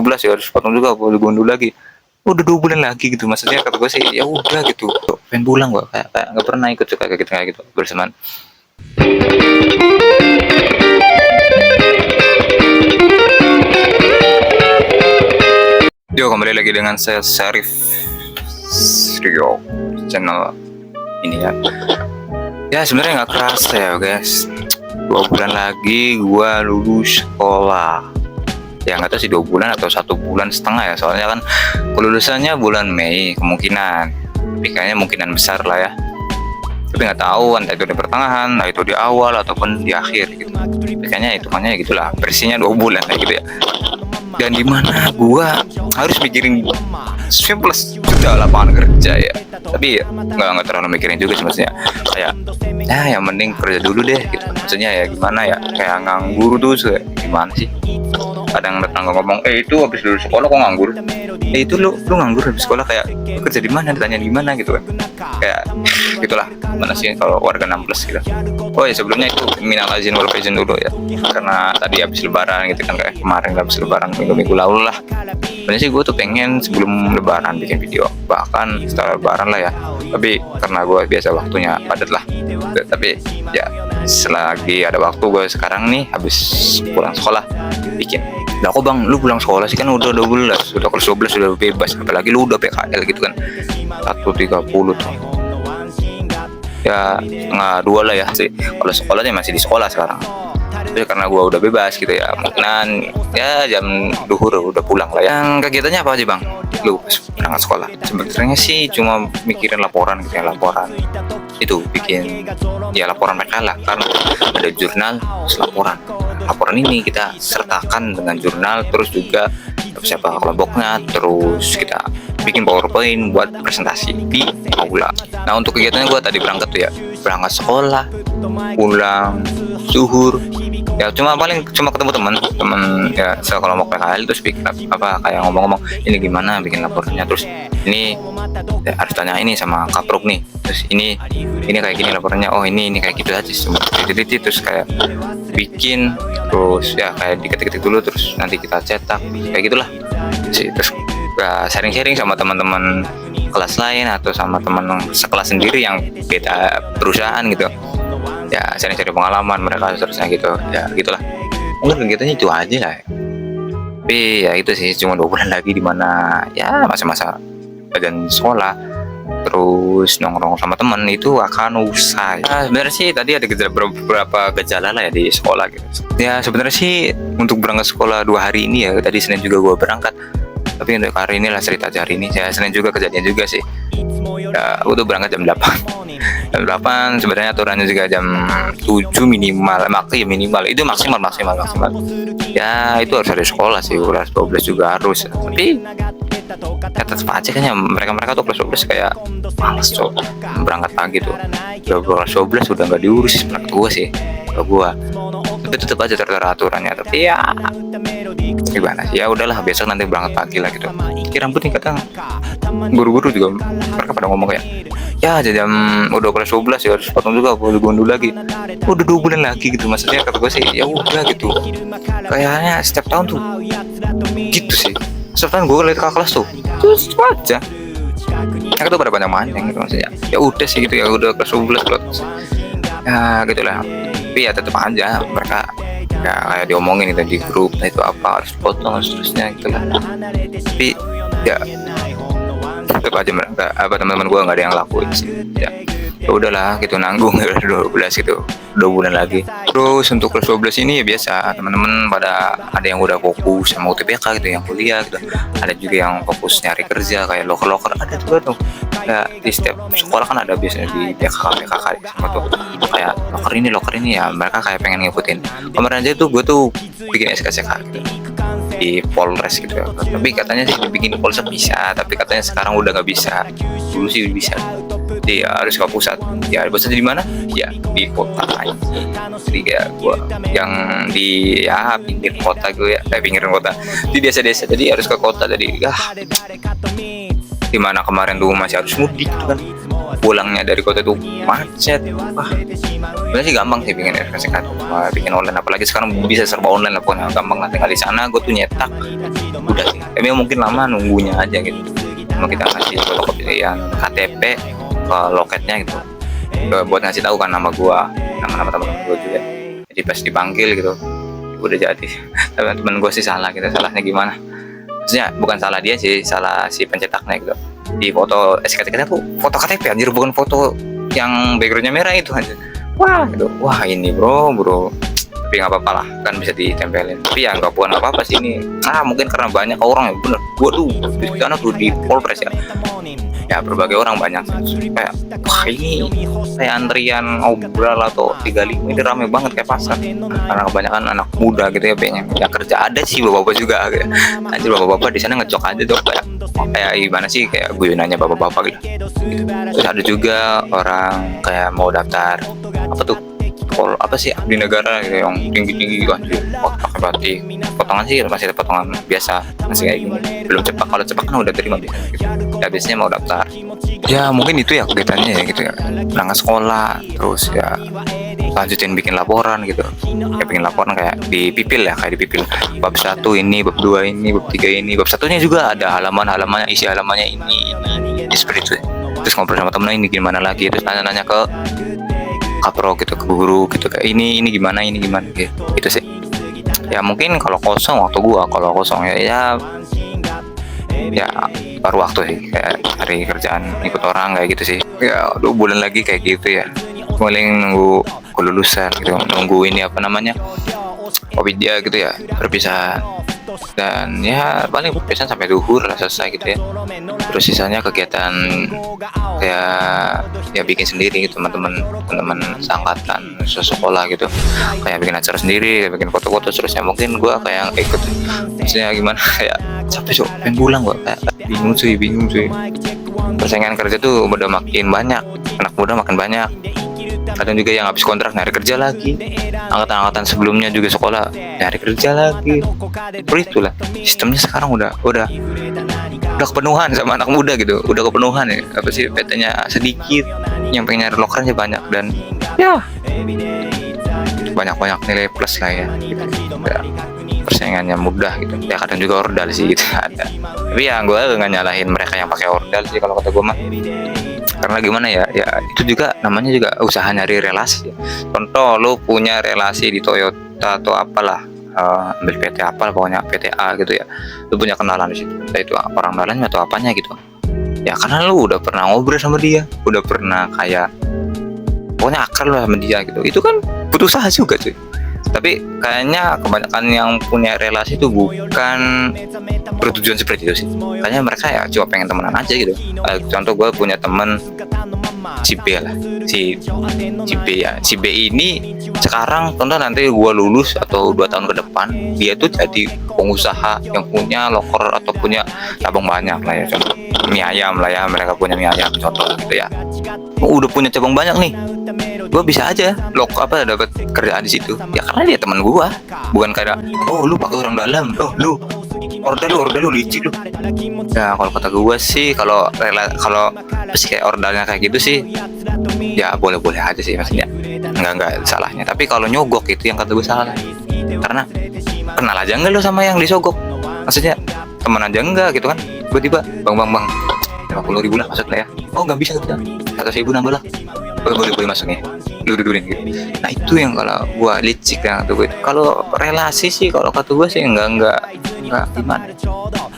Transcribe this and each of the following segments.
12 ya harus potong juga, boleh gondol lagi. Udah 2 bulan lagi gitu, maksudnya kata gue sih ya udah gitu, pengen pulang gua, kayak nggak pernah ikut suka kayak gitu bersamaan. Yo, kembali lagi dengan saya Syarif Rio channel ini ya. Ya sebenarnya nggak kerasa ya guys, 2 bulan lagi gua lulus sekolah. Ya nggak tahu sih 2 bulan atau 1,5 bulan ya, soalnya kan kelulusannya bulan Mei kemungkinan, tapi kayaknya kemungkinan besar lah ya. Tapi nggak tahu entah itu di pertengahan, entah itu di awal ataupun di akhir gitu. Tapi kayaknya hitungannya gitulah, versinya 2 bulan kayak gitu ya. Dan dimana gua harus mikirin plus sudah lapangan kerja ya, tapi ya nggak terlalu mikirin juga sih, maksudnya kayak ya yang mending kerja dulu deh gitu, maksudnya ya gimana ya, kayak nganggur tuh gimana sih, kadang tetangga ngomong itu habis lulus sekolah kok nganggur, itu lu nganggur habis sekolah, kayak lu kerja di mana, ditanya di mana gitu kan, kayak gitulah mana sih kalau warga 6 plus gitu. Oh ya sebelumnya itu minal aizin wal faizin dulu ya, karena tadi habis lebaran gitu kan, kayak kemarin habis lebaran minggu lalu lah. Sebenarnya sih gue tuh pengen sebelum lebaran bikin video, bahkan setelah lebaran lah ya, tapi karena gue biasa waktunya padat lah. Tapi ya selagi ada waktu, gue sekarang nih habis pulang sekolah bikin. Lah kok bang, lu pulang sekolah sih, kan udah 12, udah kelas 12, udah bebas, apalagi lu udah PKL gitu kan, 1.30 tuh. Ya setengah 2 lah ya sih, kalau sekolahnya masih di sekolah sekarang. Tapi karena gua udah bebas gitu ya, mungkin ya jam duhur udah pulang lah ya. Yang kegiatannya apa aja bang? Lu berangkat sekolah? Sebenarnya sih cuma mikirin laporan gitu ya, laporan itu bikin ya laporan mereka lah, karena ada jurnal terus laporan ini kita sertakan dengan jurnal, terus juga siapa kelompoknya, terus kita bikin PowerPoint buat presentasi di aula. Nah untuk kegiatannya gue tadi berangkat tuh ya, berangkat sekolah, pulang zuhur ya, cuma ketemu teman ya sekelompok PKL, terus bikin apa kayak ngomong-ngomong ini gimana bikin laporannya, terus ini ya, harus tanya ini sama kaprok nih, terus ini kayak gini laporannya, oh ini kayak gitu aja semua. Jadi terus kayak bikin, terus ya kayak diketik-ketik dulu, terus nanti kita cetak kayak gitulah sih. Terus sharing-sharing sama teman-teman kelas lain atau sama teman sekelas sendiri yang beda perusahaan gitu ya, sharing-sharing pengalaman mereka terusnya gitu ya, gitulah mungkin kegiatannya itu aja lah. Tapi ya itu sih, cuma 2 bulan lagi dimana ya masa-masa bagian sekolah, terus nongkrong sama temen itu akan usai. Nah, sebenarnya sih tadi ada beberapa gejala lah ya di sekolah gitu ya. Sebenarnya sih untuk berangkat sekolah 2 hari ini ya, tadi Senin juga gue berangkat, tapi untuk hari ini lah cerita hari ini ya, Senin juga kejadian juga sih ya. Aku tuh berangkat jam 8 sebenarnya, aturannya juga jam 7 minimal, minimal itu maksimal ya, itu harus ada sekolah sih, kelas 12 juga harus, tapi ya tetap aja kayaknya mereka tuh kelas 12 kayak males cok berangkat pagi tuh. Udah kelas 12 udah nggak diurus menurut gue sih, kalau gue tapi tetap aja tertera aturannya. Tapi ya gimana sih, ya udahlah besok nanti berangkat pagi lah gitu. Rambut nih kadang guru-guru juga mereka pada ngomong kayak ya jam udah kelas 12 ya harus potong juga, boleh gondol lagi. Udah 2 bulan lagi gitu, maksudnya kata gue sih ya udah gitu, kayaknya setiap tahun tuh gitu sih. Setiap tahun gue lihat kakak kelas tuh terus aja mereka tuh pada panjang gitu, maksudnya ya udah sih gitu ya, udah kelas 12 loh ya gitulah. Tapi ya tetap aja mereka ya kayak diomongin gitu di grup, nah itu apa harus potong seterusnya gitu lah. Tapi ya tetap aja mereka teman-teman gue nggak ada yang lakuin sih ya. Ya udahlah gitu, nanggung ya 12 gitu, 2 bulan lagi. Terus untuk kelas 12 ini ya biasa teman-teman pada ada yang udah fokus sama UTBK gitu, yang kuliah gitu, ada juga yang fokus nyari kerja kayak loker ada juga tuh ya. Di setiap sekolah kan ada biasanya di PKK semua tuh, kayak loker ini ya, mereka kayak pengen ngikutin. Kemarin aja tuh gue tuh bikin SKCK gitu di Polres gitu ya, tapi katanya sih dibikin di Polsek bisa, tapi katanya sekarang udah nggak bisa, dulu sih bisa. Jadi ya harus ke pusat. Ya pusat di mana? Ya di kota aja. Jadi kayak gua yang di ya pinggir kota gue ya, pinggiran kota di desa-desa, jadi harus ke kota. Jadi dimana kemarin tuh masih harus mudik gitu kan, pulangnya dari kota itu macet. Wah, sebenarnya sih gampang sih bikin RK sekat, bikin online, apalagi sekarang bisa serba online lah, pokoknya gampang lah, tinggal di sana gue tuh nyetak udah sih. Tapi mungkin lama nunggunya aja gitu, cuma kita ngasih fotokopi yang KTP ke loketnya gitu, buat ngasih tahu kan nama gua, nama teman gua juga. Jadi pas dipanggil gitu udah jadi. Teman gua sih salah gitu, salahnya gimana, maksudnya bukan salah dia sih, salah si pencetaknya gitu. Di foto SKTK aku foto KTP anjir, bukan foto yang backgroundnya merah itu aja. Wah gitu, wah ini bro, tapi nggak apa-apa lah, kan bisa ditempelin. Tapi ya nggak bukan apa-apa sih ini. Mungkin karena banyak orang ya, bener. Waduh, di sana tuh di Polres ya berbagai orang banyak, kayak wah ini kayak antrian obral atau 35 ini rame banget kayak pasar, karena kebanyakan anak muda gitu ya, pengen ya kerja. Ada sih bapak-bapak juga gitu. Anjir, bapak-bapak di sana ngecok aja tuh, kayak gimana sih, kayak guyonannya bapak-bapak gitu. Terus ada juga orang kayak mau daftar apa tuh, apa sih, abdi negara gitu, yang tinggi-tinggi kan, pakai batik. Potongan sih masih ada potongan biasa, masih kayak gini, belum cepak. Kalau cepak kan udah terima biasanya gitu. Ya biasanya mau daftar, ya mungkin itu ya kegiatannya ya gitu ya, berangkat sekolah, terus ya lanjutin bikin laporan gitu ya, bikin laporan kayak dipipil ya, kayak dipipil bab 1 ini, bab 2 ini, bab 3 ini, bab satunya juga ada halaman-halamannya, isi halamannya ini seperti itu ya. Terus ngobrol sama temen ini gimana lagi, terus nanya-nanya ke kapro gitu, ke guru gitu, kayak ini gimana gitu sih. Ya mungkin kalau kosong waktu gua, kalau kosong ya baru waktu sih, kayak cari kerjaan, ikut orang kayak gitu sih. Ya 2 bulan lagi kayak gitu ya, paling nunggu kelulusan gitu, nunggu ini apa namanya, Widya gitu ya, perpisahan. Dan ya paling perpisahan sampai duhur lah selesai gitu ya. Terus sisanya kegiatan kayak ya bikin sendiri gitu, teman-teman seangkatan, sekolah gitu, kayak bikin acara sendiri, kayak bikin foto-foto. Terusnya mungkin gua kayak ikut, maksudnya gimana, kayak capek pengen pulang gua, kayak bingung cuy. Persaingan kerja tuh udah makin banyak, anak muda makin banyak. Kadang juga yang habis kontrak nyari kerja lagi, angkatan sebelumnya juga sekolah nyari kerja lagi. Itulah sistemnya sekarang udah kepenuhan sama anak muda gitu, udah kepenuhan ya, apa sih, PT-nya sedikit, yang pengen nyari lokernya banyak, dan ya banyak nilai plus lah ya gitu. Ya, persaingannya mudah gitu ya, kadang juga ordal sih gitu ada. Tapi ya gue nggak nyalahin mereka yang pakai ordal sih kalau kata gue mah, karena gimana ya itu juga namanya juga usaha nyari relasi. Contoh lu punya relasi di Toyota atau apalah, ambil PT apa pokoknya, PT A gitu ya, lu punya kenalan di situ, entah itu orang dalamnya atau apanya gitu ya, karena lu udah pernah ngobrol sama dia, udah pernah kayak pokoknya akrab lah sama dia gitu. Itu kan butuh usaha juga cuy. Tapi kayaknya kebanyakan yang punya relasi itu bukan bertujuan seperti itu sih. Kayaknya mereka ya cuma pengen temenan aja gitu. Contoh gue punya temen si B lah, si B ya. Si B ini sekarang contoh nanti gue lulus atau 2 tahun ke depan, dia tuh jadi pengusaha yang punya loker atau punya cabang banyak lah ya. Contoh mie ayam lah ya, mereka punya mie ayam contoh gitu ya. Udah punya cabang banyak nih, gue bisa aja dapat kerjaan di situ ya, karena dia teman gue, bukan kayak lu pakai orang dalam, lu ordal lu licik lu. Ya kalau kata gue sih, kalau pasti kayak ordalnya kayak gitu sih ya boleh aja sih, maksudnya nggak salahnya. Tapi kalau nyogok itu yang kata gue salah, karena kenal aja enggak lu sama yang disogok, maksudnya teman aja enggak gitu kan, tiba-tiba bang 50.000 lah maksudnya ya, nggak bisa gitu, 100.000 nambah lah, boleh masuknya, lu dudurin gitu. Nah itu yang kalau gua licik yang tuh gue. Kalau relasi sih kalau kata gua sih enggak gimana,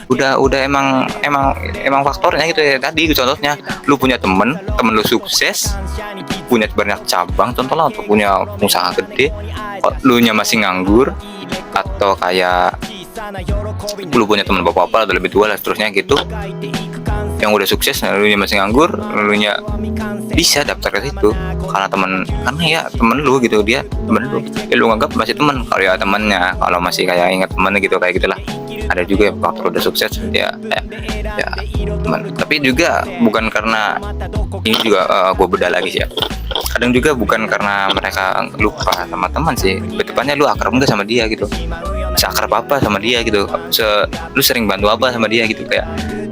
udah emang faktornya gitu ya. Tadi contohnya lu punya temen lu sukses, punya banyak cabang contoh lah, untuk punya usaha gede, lu nya masih nganggur, atau kayak lu punya teman bapak-bapak atau lebih tua lah seterusnya gitu, yang udah sukses, lu nya masih nganggur, lu nya bisa daftar ke situ karena ya temen lu gitu, dia temen lu ya, lu nganggap masih temen. Kalau ya temennya, kalau masih kayak ingat temennya gitu, kayak gitulah. Ada juga yang faktor udah sukses ya teman. Tapi juga bukan karena ini juga gue beda lagi sih ya, kadang juga bukan karena mereka lupa sama teman sih, depannya lu akrab enggak sama dia gitu. seakrab apa sama dia gitu, lu sering bantu apa sama dia gitu, kayak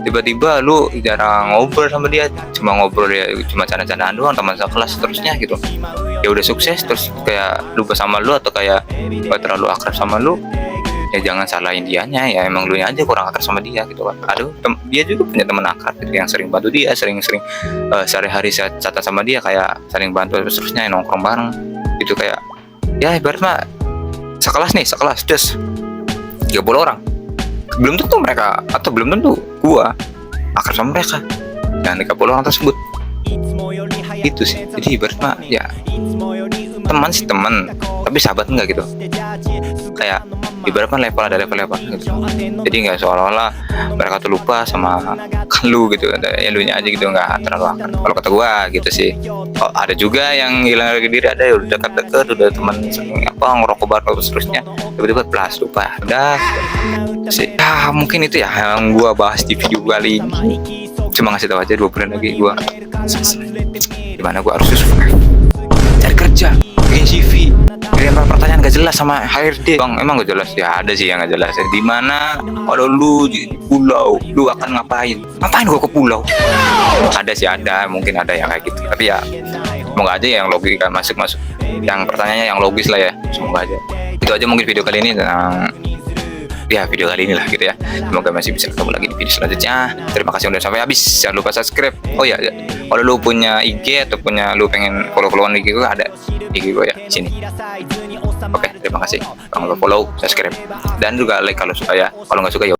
tiba-tiba lu jarang ngobrol sama dia, cuma ngobrol ya cuma canda-candaan doang, teman sekelas terusnya gitu. Ya udah sukses terus kayak lupa sama lu atau kayak gak terlalu akrab sama lu, ya jangan salahin dianya, ya emang lu aja kurang akrab sama dia gitu kan. Aduh, dia juga punya teman akrab gitu, yang sering bantu dia, sering-sering sehari-hari catat sama dia, kayak saling bantu terusnya, nongkrong bareng gitu, kayak ya ibarat mah sekelas des 30 orang, belum tentu mereka atau belum tentu gua akrab sama mereka dan 30 orang tersebut. Itu sih, jadi ibarat mah ya teman sih teman, tapi sahabat enggak gitu. Kayak ibarat kan level, ada level-level gitu. Jadi nggak seolah-olah mereka tuh lupa sama lu gitu, ya lu nya aja gitu, nggak terlalu akrab kalau kata gua gitu sih. Oh, ada juga yang hilang harga diri, ada yang udah dekat-dekat, udah teman sering apa ngerokok bareng seterusnya, tiba-tiba plus lupa, udah sih. Ya mungkin itu ya yang gua bahas di video kali ini, cuma ngasih tahu aja 2 bulan lagi gua gimana gua harus cari kerja, bikin CV, kirim pertanyaan gak jelas sama HRD. Bang, emang gak jelas? Ya ada sih yang gak jelas. Di mana kalau lu di pulau, lu akan ngapain? Ngapain gua ke pulau? Ada sih, ada, mungkin ada yang kayak gitu. Tapi ya semoga aja yang logika masuk. Yang pertanyaannya yang logis lah ya. Semoga aja. Itu aja mungkin video kali ini tentang video kali ini lah gitu ya. Semoga masih bisa ketemu lagi di video selanjutnya. Terima kasih udah sampai habis. Jangan lupa subscribe. Oh ya, kalau lu punya IG atau lu pengen follow-followan IG gue, ada IG gue ya di sini. Oke, terima kasih. Jangan lupa follow, subscribe, dan juga like kalau suka ya. Kalau nggak suka ya